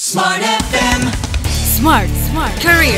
Smart FM. Smart Career.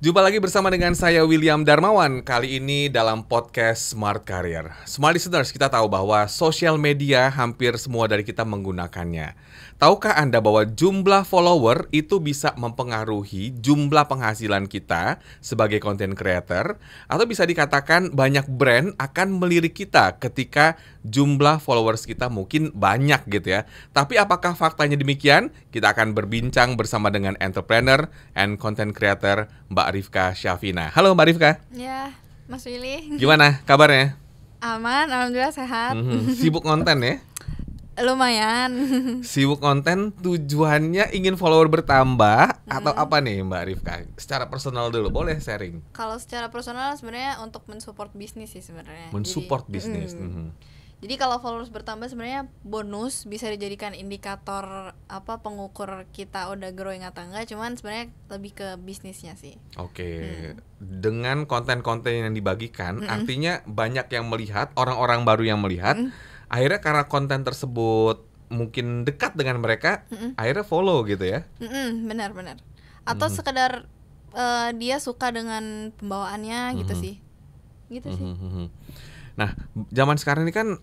Jumpa lagi bersama dengan saya William Darmawan. Kali ini dalam podcast Smart Career. Smart listeners, kita tahu bahwa sosial media hampir semua dari kita menggunakannya. Tahukah Anda bahwa jumlah follower itu bisa mempengaruhi jumlah penghasilan kita sebagai content creator? Atau bisa dikatakan banyak brand akan melirik kita ketika jumlah followers kita mungkin banyak gitu ya. Tapi apakah faktanya demikian? Kita akan berbincang bersama dengan entrepreneur and content creator Mbak Rifka Syafina. Halo Mbak Rifka. Ya, Mas Willy. Gimana kabarnya? Aman, alhamdulillah sehat. Sibuk konten ya? Lumayan. Sibuk konten tujuannya ingin follower bertambah atau apa nih Mbak Rifka? Secara personal dulu, boleh sharing? Kalau secara personal sebenarnya untuk mensupport bisnis sih sebenarnya. Mensupport bisnis. Jadi kalau followers bertambah sebenarnya bonus, bisa dijadikan indikator pengukur kita udah growing atau enggak, cuman sebenarnya lebih ke bisnisnya sih. Oke. Dengan konten-konten yang dibagikan, artinya banyak yang melihat, orang-orang baru yang melihat. Akhirnya karena konten tersebut mungkin dekat dengan mereka, akhirnya follow gitu ya? Benar. Atau sekedar dia suka dengan pembawaannya gitu sih. Gitu sih. Nah, zaman sekarang ini kan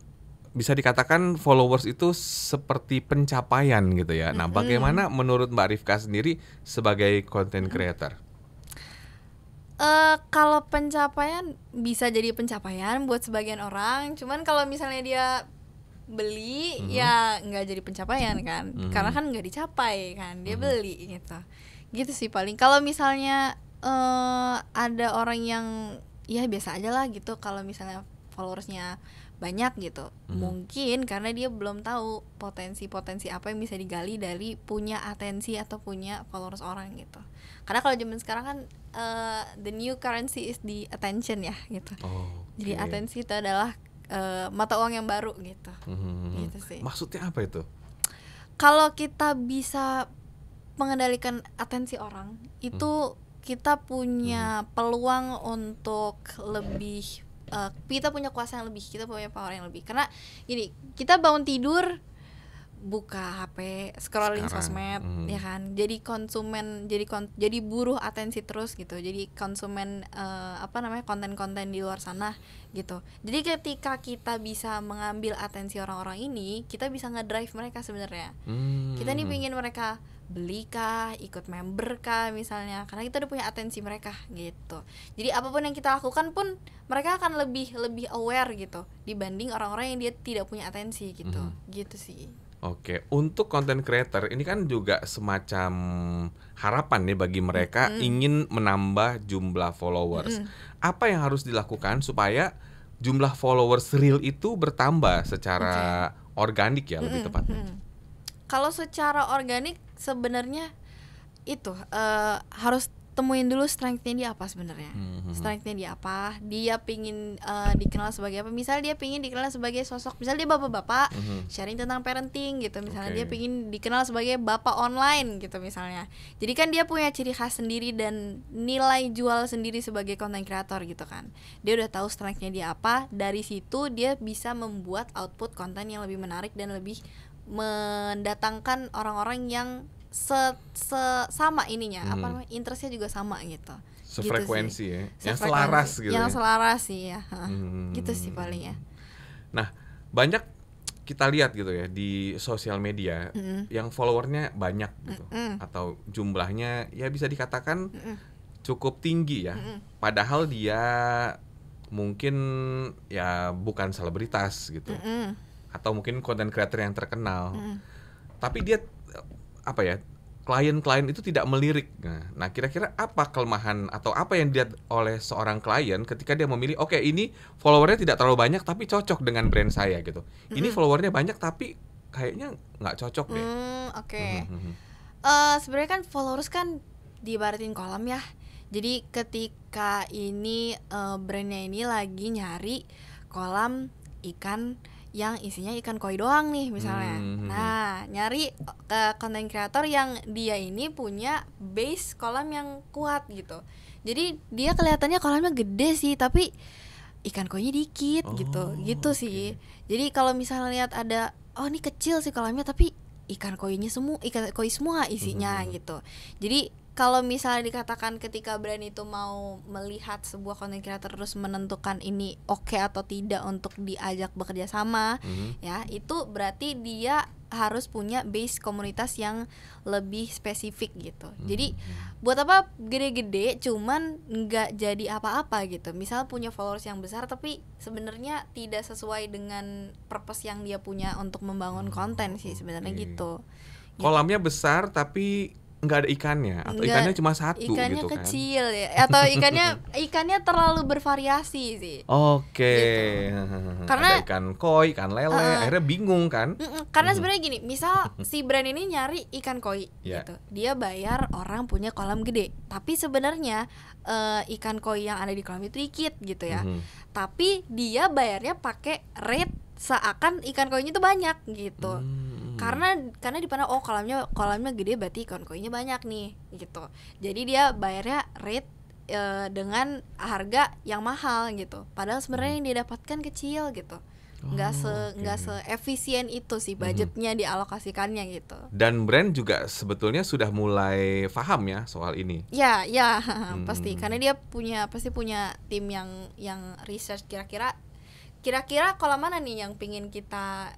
bisa dikatakan followers itu seperti pencapaian gitu ya. Nah, bagaimana menurut Mbak Rifka sendiri sebagai content creator? Kalau pencapaian bisa jadi pencapaian buat sebagian orang, cuman kalau misalnya dia beli ya nggak jadi pencapaian kan, karena kan nggak dicapai kan, dia beli gitu sih paling. Kalau misalnya ada orang yang ya biasa aja lah gitu, kalau misalnya followersnya banyak gitu, mungkin karena dia belum tahu potensi apa yang bisa digali dari punya atensi atau punya followers orang gitu. Karena kalau zaman sekarang kan the new currency is the attention ya gitu. Jadi atensi itu adalah mata uang yang baru gitu. Gitu sih. Maksudnya apa itu? Kalau kita bisa mengendalikan atensi orang, itu kita punya peluang untuk lebih kita punya kuasa yang lebih, kita punya power yang lebih. Karena gini, kita bangun tidur buka HP, scrolling sosmed, ya kan. Jadi konsumen, jadi buruh atensi terus gitu. Jadi konsumen konten-konten di luar sana gitu. Jadi ketika kita bisa mengambil atensi orang-orang ini, kita bisa ngedrive mereka sebenarnya. Kita nih pingin mereka beli kah, ikut member kah misalnya, karena kita udah punya atensi mereka gitu. Jadi apapun yang kita lakukan pun mereka akan lebih aware gitu dibanding orang-orang yang dia tidak punya atensi gitu. Gitu sih. Oke, untuk content creator ini kan juga semacam harapan nih bagi mereka ingin menambah jumlah followers. Apa yang harus dilakukan supaya jumlah followers real itu bertambah secara organik ya, lebih tepatnya? Kalau secara organik sebenarnya itu harus temuin dulu strength-nya dia apa sebenarnya. Strength-nya dia apa? Dia pingin dikenal sebagai apa? Misal dia pingin dikenal sebagai sosok, misal dia bapak-bapak sharing tentang parenting gitu. Misalnya dia pingin dikenal sebagai bapak online gitu misalnya. Jadi kan dia punya ciri khas sendiri dan nilai jual sendiri sebagai content creator gitu kan. Dia udah tahu strength-nya dia apa. Dari situ dia bisa membuat output konten yang lebih menarik dan lebih mendatangkan orang-orang yang sama ininya, interestnya juga sama gitu. Sefrekuensi gitu ya, yang selaras gitu. Yang selaras sih ya, gitu sih paling ya. Nah, banyak kita lihat gitu ya di sosial media yang followernya banyak gitu, atau jumlahnya ya bisa dikatakan cukup tinggi ya. Padahal dia mungkin ya bukan selebritas gitu, atau mungkin content creator yang terkenal. Tapi dia klien-klien itu tidak melirik. Nah, kira-kira apa kelemahan atau apa yang dilihat oleh seorang klien ketika dia memilih, oke, ini followernya tidak terlalu banyak tapi cocok dengan brand saya gitu. Ini followernya banyak tapi kayaknya nggak cocok deh. Sebenarnya kan followers kan diibaratin kolam ya. Jadi ketika ini brandnya ini lagi nyari kolam ikan yang isinya ikan koi doang nih misalnya. Nah, nyari content creator yang dia ini punya base kolam yang kuat gitu. Jadi dia kelihatannya kolamnya gede sih, tapi ikan koinya dikit gitu sih. Jadi kalau misalnya lihat ada, oh ini kecil sih kolamnya tapi ikan koi semua isinya gitu. Jadi kalau misalnya dikatakan ketika brand itu mau melihat sebuah content creator terus menentukan ini oke atau tidak untuk diajak bekerja sama, ya itu berarti dia harus punya base komunitas yang lebih spesifik gitu. Jadi buat apa gede-gede cuman nggak jadi apa-apa gitu. Misal punya followers yang besar tapi sebenarnya tidak sesuai dengan purpose yang dia punya untuk membangun konten sih sebenarnya gitu. Kolamnya besar tapi nggak ada ikannya, atau ikannya cuma satu ikannya gitu kan? kecil ya, atau ikannya terlalu bervariasi sih. Oke. Gitu. Karena ada ikan koi, ikan lele, akhirnya bingung kan? Karena sebenarnya gini, misal si brand ini nyari ikan koi gitu, dia bayar orang punya kolam gede, tapi sebenarnya ikan koi yang ada di kolam itu dikit gitu ya. Tapi dia bayarnya pakai rate seakan ikan koinya itu banyak gitu. Karena dipandang kolamnya gede berarti ikan koinya banyak nih gitu. Jadi dia bayarnya rate dengan harga yang mahal gitu. Padahal sebenarnya yang dia dapatkan kecil gitu. Nggak se-efisien itu sih budgetnya dialokasikannya gitu. Dan brand juga sebetulnya sudah mulai paham ya soal ini. Ya, pasti karena dia pasti punya tim yang research kira-kira kolam mana nih yang kita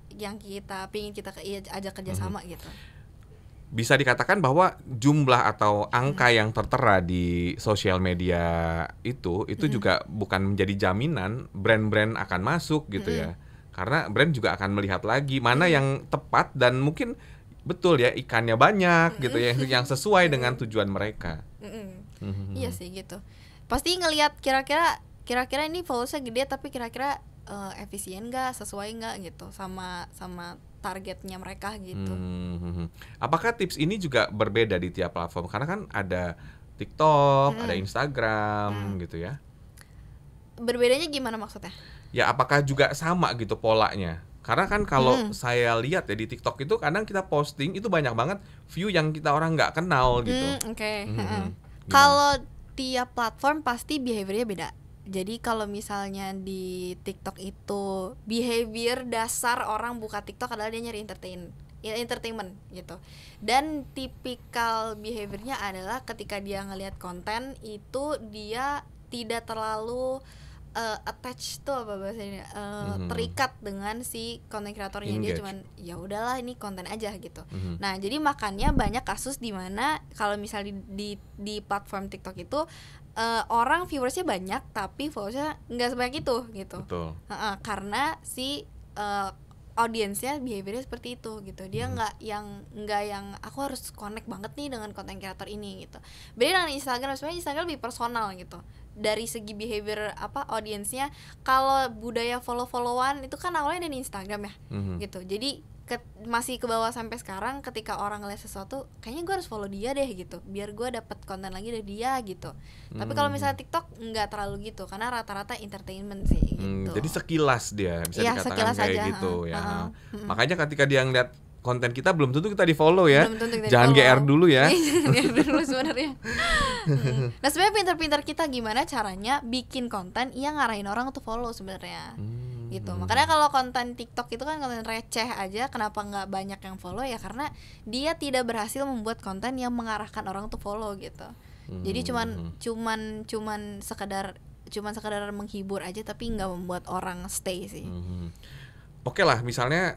ajak kerjasama gitu. Bisa dikatakan bahwa jumlah atau angka yang tertera di sosial media itu juga bukan menjadi jaminan brand-brand akan masuk gitu ya. Karena brand juga akan melihat lagi mana yang tepat dan mungkin betul ya ikannya banyak gitu ya yang sesuai dengan tujuan mereka. Iya sih gitu. Pasti ngelihat kira-kira ini followersnya gede tapi kira-kira efisien nggak, sesuai nggak gitu sama targetnya mereka gitu. Apakah tips ini juga berbeda di tiap platform? Karena kan ada TikTok, ada Instagram gitu ya. Berbedanya gimana maksudnya? Ya apakah juga sama gitu polanya? Karena kan kalau saya lihat ya di TikTok itu kadang kita posting itu banyak banget view yang kita orang nggak kenal gitu. Kalau tiap platform pasti behaviornya beda. Jadi kalau misalnya di TikTok itu behavior dasar orang buka TikTok adalah dia nyari entertainment gitu. Dan tipikal behaviornya adalah ketika dia ngelihat konten itu dia tidak terlalu attach tuh apa bahasanya terikat dengan si konten kreatornya. Dia cuman ya udahlah ini konten aja gitu. Nah jadi makanya banyak kasus di mana kalau misalnya di platform TikTok itu orang viewersnya banyak tapi followersnya nggak sebanyak itu gitu. Betul. Karena si audiensnya behaviornya seperti itu gitu. Dia nggak yang aku harus connect banget nih dengan konten kreator ini gitu. Beda dengan Instagram, sebenarnya Instagram lebih personal gitu. Dari segi behavior audiensnya, kalau budaya follow-followan itu kan awalnya dari Instagram ya, gitu. Jadi masih ke bawah sampai sekarang ketika orang ngeliat sesuatu, kayaknya gue harus follow dia deh gitu, biar gue dapet konten lagi dari dia gitu. Tapi kalau misalnya TikTok nggak terlalu gitu, karena rata-rata entertainment sih. Gitu. Jadi sekilas dia bisa dikatakan kayak aja, gitu ya. Makanya ketika dia ngeliat konten kita belum tentu kita di follow ya. Jangan GR dulu ya. GR dulu sebenarnya. Nah sebenarnya pintar-pintar kita gimana caranya bikin konten yang ngarahin orang untuk follow sebenarnya. Gitu. Makanya kalau konten TikTok itu kan konten receh aja, kenapa nggak banyak yang follow ya karena dia tidak berhasil membuat konten yang mengarahkan orang untuk follow gitu. Jadi cuman sekedar menghibur aja tapi nggak membuat orang stay sih. Oke lah, misalnya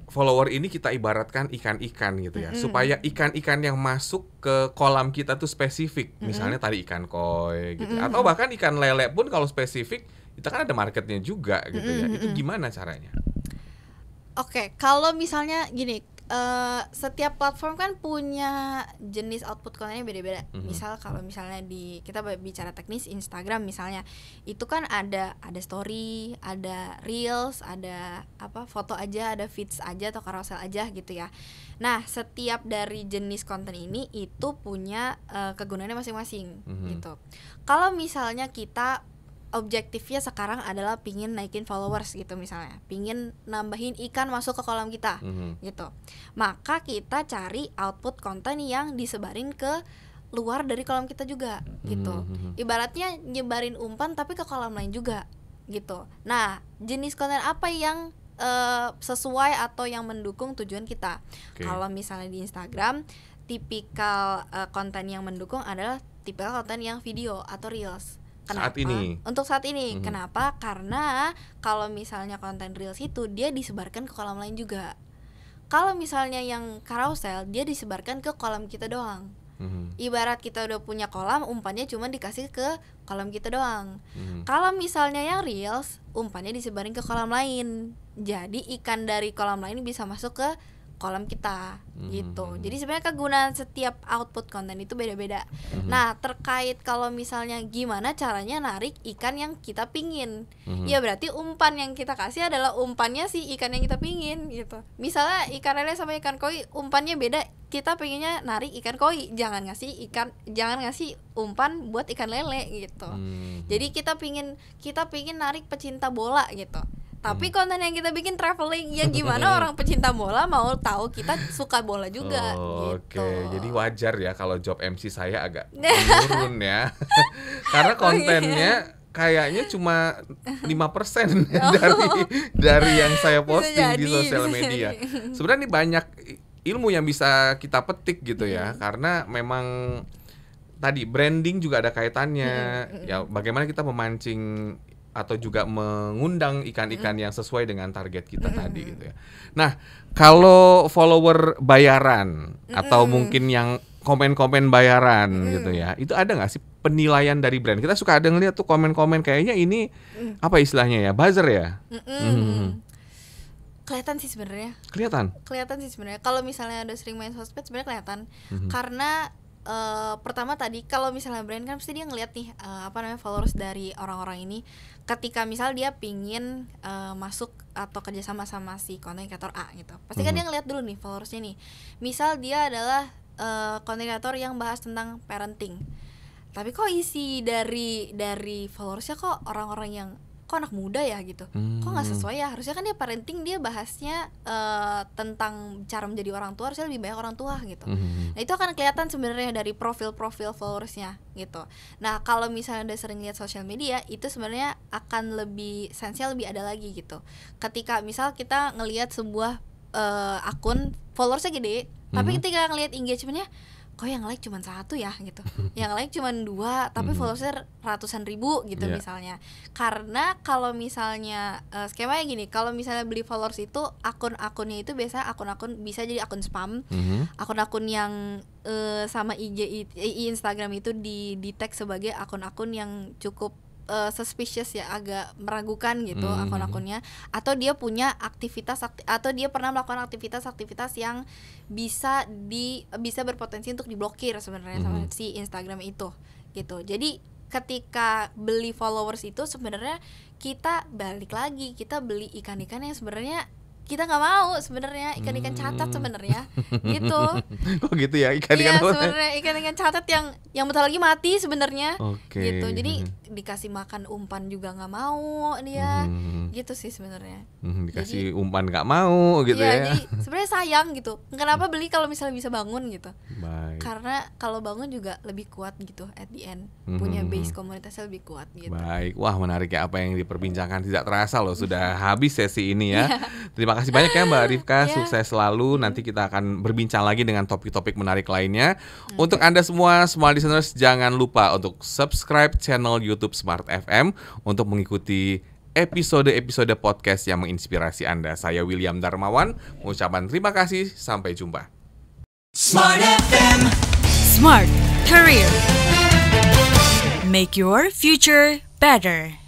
follower ini kita ibaratkan ikan-ikan gitu ya, supaya ikan-ikan yang masuk ke kolam kita tuh spesifik. Misalnya tadi ikan koi gitu, atau bahkan ikan lele pun kalau spesifik, itu kan ada marketnya juga gitu ya. Itu gimana caranya? Oke, kalau misalnya gini, setiap platform kan punya jenis output kontennya beda-beda. Misal kalau misalnya kita bicara teknis Instagram misalnya, itu kan ada story, ada reels, ada foto aja, ada feeds aja atau carousel aja gitu ya. Nah, setiap dari jenis konten ini itu punya kegunaannya masing-masing gitu. Kalau misalnya kita objektifnya sekarang adalah pingin naikin followers gitu misalnya, pingin nambahin ikan masuk ke kolam kita gitu, maka kita cari output konten yang disebarin ke luar dari kolam kita juga gitu. Ibaratnya nyebarin umpan tapi ke kolam lain juga gitu. Nah jenis konten apa yang sesuai atau yang mendukung tujuan kita. Oke. Kalau misalnya di Instagram, tipikal konten yang mendukung adalah tipikal konten yang video atau reels. Kenapa? Saat ini. Untuk saat ini. Kenapa? Karena kalau misalnya konten reels itu dia disebarkan ke kolam lain juga. Kalau misalnya yang carousel, dia disebarkan ke kolam kita doang. Ibarat kita udah punya kolam, umpannya cuma dikasih ke kolam kita doang. Kalau misalnya yang reels, umpannya disebarin ke kolam lain. Jadi ikan dari kolam lain bisa masuk ke kolam kita gitu. Jadi sebenarnya kegunaan setiap output konten itu beda-beda. Nah, terkait kalau misalnya gimana caranya narik ikan yang kita pingin, ya berarti umpan yang kita kasih adalah umpannya si ikan yang kita pingin gitu. Misalnya ikan lele sama ikan koi umpannya beda, kita pengennya narik ikan koi, jangan ngasih umpan buat ikan lele gitu. Jadi kita pingin narik pecinta bola gitu. Tapi konten yang kita bikin traveling, ya gimana orang pecinta bola mau tahu kita suka bola juga gitu. Oke, jadi wajar ya kalau job MC saya agak menurun ya. Karena kontennya kayaknya cuma 5% dari yang saya posting di sosial media. Sebenarnya ini banyak ilmu yang bisa kita petik gitu ya. Karena memang tadi branding juga ada kaitannya. Ya bagaimana kita memancing atau juga mengundang ikan-ikan yang sesuai dengan target kita tadi gitu ya. Nah, kalau follower bayaran atau mungkin yang komen-komen bayaran gitu ya, itu ada nggak sih penilaian dari brand? Kita suka ada ngeliat tuh komen-komen kayaknya ini apa istilahnya ya, buzzer ya? Kelihatan sih sebenarnya. Kelihatan sih sebenarnya. Kalau misalnya udah sering main sosmed sebenarnya kelihatan. Karena pertama tadi kalau misalnya brand kan pasti dia ngeliat nih followers dari orang-orang ini. Ketika misal dia pingin masuk atau kerjasama sama si content creator A gitu, pasti kan dia ngeliat dulu nih followersnya nih. Misal dia adalah content creator yang bahas tentang parenting, tapi kok isi dari followersnya kok orang-orang yang kok anak muda ya gitu, kok nggak sesuai ya. Harusnya kan dia parenting, dia bahasnya tentang cara menjadi orang tua, harusnya lebih banyak orang tua gitu. Nah itu akan kelihatan sebenarnya dari profil followersnya gitu. Nah kalau misalnya udah sering lihat sosial media, itu sebenarnya akan lebih sensial, lebih ada lagi gitu. Ketika misal kita ngelihat sebuah akun followersnya gede, tapi ketika ngelihat engagementnya, kok yang like cuma 1 ya gitu, yang like cuma 2 tapi followersnya ratusan ribu gitu misalnya. Karena kalau misalnya skemanya gini, kalau misalnya beli followers itu akun-akunnya itu biasa akun-akun bisa jadi akun spam, akun-akun yang sama Instagram itu di tag sebagai akun-akun yang cukup suspicious ya, agak meragukan gitu akun-akunnya, atau dia punya atau dia pernah melakukan aktivitas yang bisa berpotensi untuk diblokir sebenarnya sama si Instagram itu gitu. Jadi ketika beli followers itu sebenarnya kita balik lagi, kita beli ikan-ikan yang sebenarnya kita nggak mau sebenarnya, ikan-ikan cacat sebenarnya gitu. Kok gitu ya, ikan-ikan? Iya sebenarnya ikan-ikan cacat yang bentar lagi mati sebenarnya. Gitu. Jadi dikasih makan umpan juga nggak mau dia, gitu sih sebenarnya. Dikasih umpan nggak mau gitu ya. Jadi sebenarnya sayang gitu. Kenapa beli kalau misalnya bisa bangun gitu? Baik. Karena kalau bangun juga lebih kuat gitu at the end, punya base komunitasnya lebih kuat gitu. Baik, wah menarik ya apa yang diperbincangkan, tidak terasa loh sudah habis sesi ini ya. Terima kasih banyak ya Mbak Rifka, sukses selalu. Nanti kita akan berbincang lagi dengan topik-topik menarik lainnya. Untuk Anda semua Smart Listeners, jangan lupa untuk subscribe channel YouTube Smart FM untuk mengikuti episode-episode podcast yang menginspirasi Anda. Saya William Darmawan, mengucapkan terima kasih, sampai jumpa. Smart FM, Smart Career, make your future better.